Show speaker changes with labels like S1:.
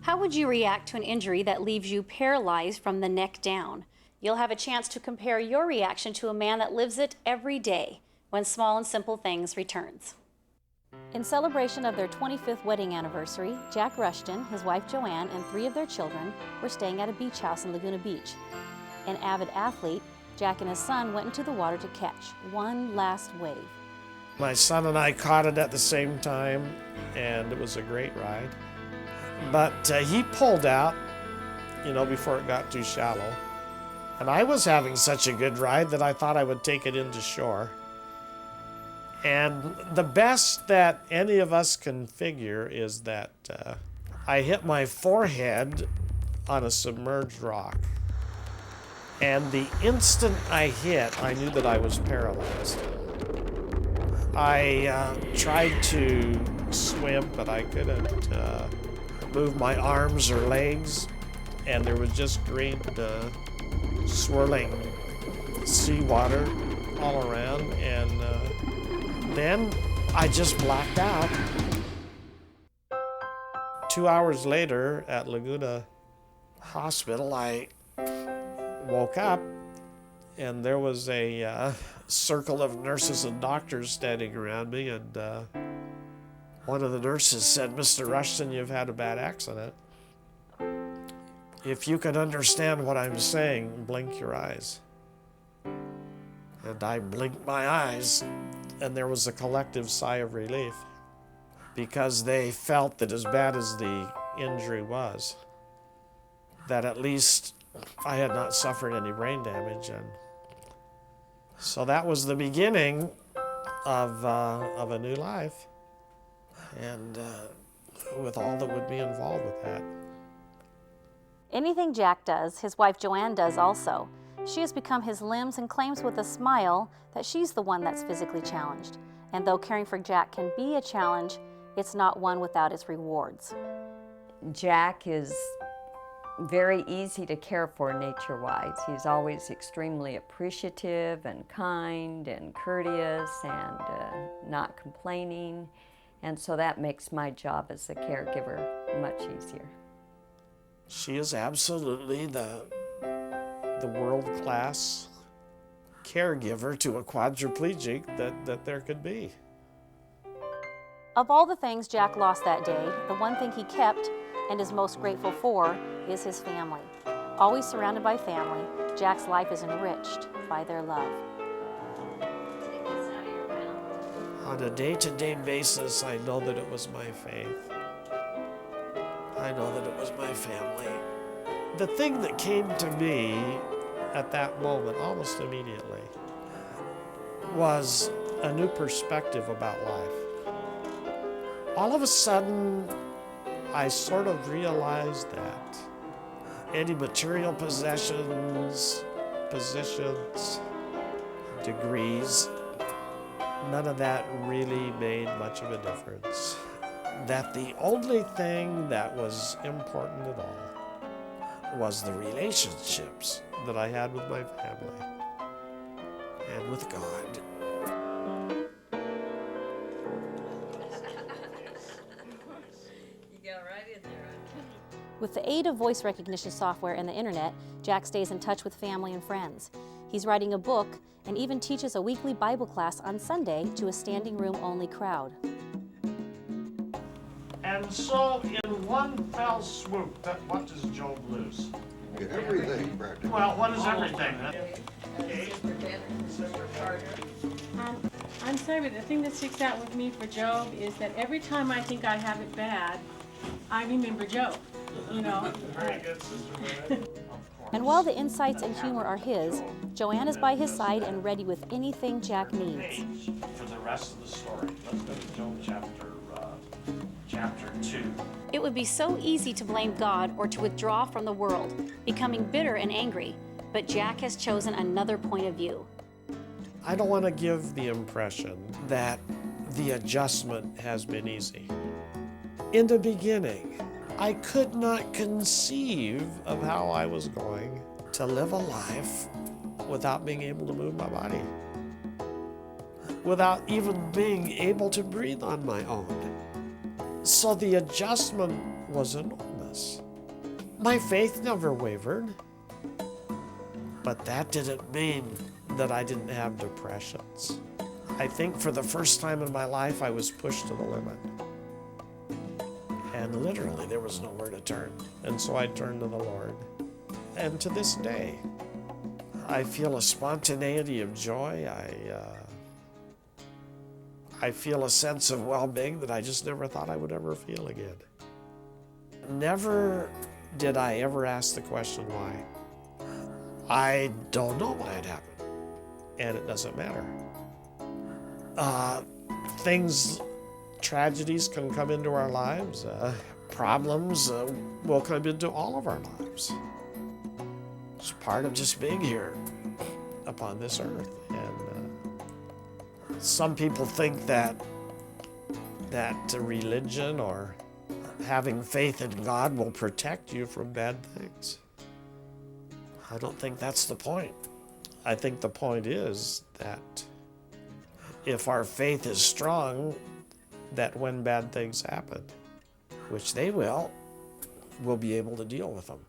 S1: How would you react to an injury that leaves you paralyzed from the neck down? You'll have a chance to compare your reaction to a man that lives it every day when Small and Simple Things returns. In celebration of their 25th wedding anniversary, Jack Rushton, his wife Joanne, and 3 of their children were staying at a beach house in Laguna Beach. An avid athlete, Jack and his son went into the water to catch one last wave.
S2: My son and I caught it at the same time, and it was a great ride. But he pulled out, before it got too shallow. And I was having such a good ride that I thought I would take it into shore. And the best that any of us can figure is that I hit my forehead on a submerged rock. And the instant I hit, I knew that I was paralyzed. I tried to swim, but I couldn't move my arms or legs, and there was just green swirling seawater all around, and then I just blacked out. 2 hours later at Laguna Hospital, I woke up, and there was a circle of nurses and doctors standing around me, and one of the nurses said, "Mr. Rushton, you've had a bad accident. If you can understand what I'm saying, blink your eyes." And I blinked my eyes, and there was a collective sigh of relief, because they felt that as bad as the injury was, that at least I had not suffered any brain damage. And so that was the beginning of a new life, and with all that would be involved with that.
S1: Anything Jack does, his wife Joanne does also. She has become his limbs and claims with a smile that she's the one that's physically challenged. And though caring for Jack can be a challenge, it's not one without its rewards.
S3: Jack is very easy to care for nature-wise. He's always extremely appreciative and kind and courteous and not complaining. And so that makes my job as a caregiver much easier.
S2: She is absolutely the world-class caregiver to a quadriplegic that there could be.
S1: Of all the things Jack lost that day, the one thing he kept and is most grateful for is his family. Always surrounded by family, Jack's life is enriched by their love.
S2: On a day-to-day basis, I know that it was my faith. I know that it was my family. The thing that came to me at that moment, almost immediately, was a new perspective about life. All of a sudden, I sort of realized that any material possessions, positions, degrees, none of that really made much of a difference. That the only thing that was important at all was the relationships that I had with my family and with God.
S1: With the aid of voice recognition software and the internet, Jack stays in touch with family and friends. He's writing a book and even teaches a weekly Bible class on Sunday to a standing room only crowd.
S2: And so, in one fell swoop, what does Job lose?
S4: Everything, practically.
S2: Well, what is everything?
S5: I'm sorry, but the thing that sticks out with me for Job is that every time I think I have it bad, I remember Job.
S2: Very good, Sister.
S1: And while the insights and humor are his, Joanne is by his side and ready with anything Jack needs.
S2: For the rest of the story, let's go to Job chapter 2.
S1: It would be so easy to blame God or to withdraw from the world, becoming bitter and angry, but Jack has chosen another point of view.
S2: I don't want to give the impression that the adjustment has been easy. In the beginning, I could not conceive of how I was going to live a life without being able to move my body, without even being able to breathe on my own. So the adjustment was enormous. My faith never wavered, but that didn't mean that I didn't have depressions. I think for the first time in my life, I was pushed to the limit. And literally, there was nowhere to turn. And so I turned to the Lord. And to this day, I feel a spontaneity of joy. I feel a sense of well-being that I just never thought I would ever feel again. Never did I ever ask the question why. I don't know why it happened, and it doesn't matter. Tragedies can come into our lives. Problems will come into all of our lives. It's part of just being here upon this earth. And some people think that religion or having faith in God will protect you from bad things. I don't think that's the point. I think the point is that if our faith is strong, that when bad things happen, which they will, we'll be able to deal with them.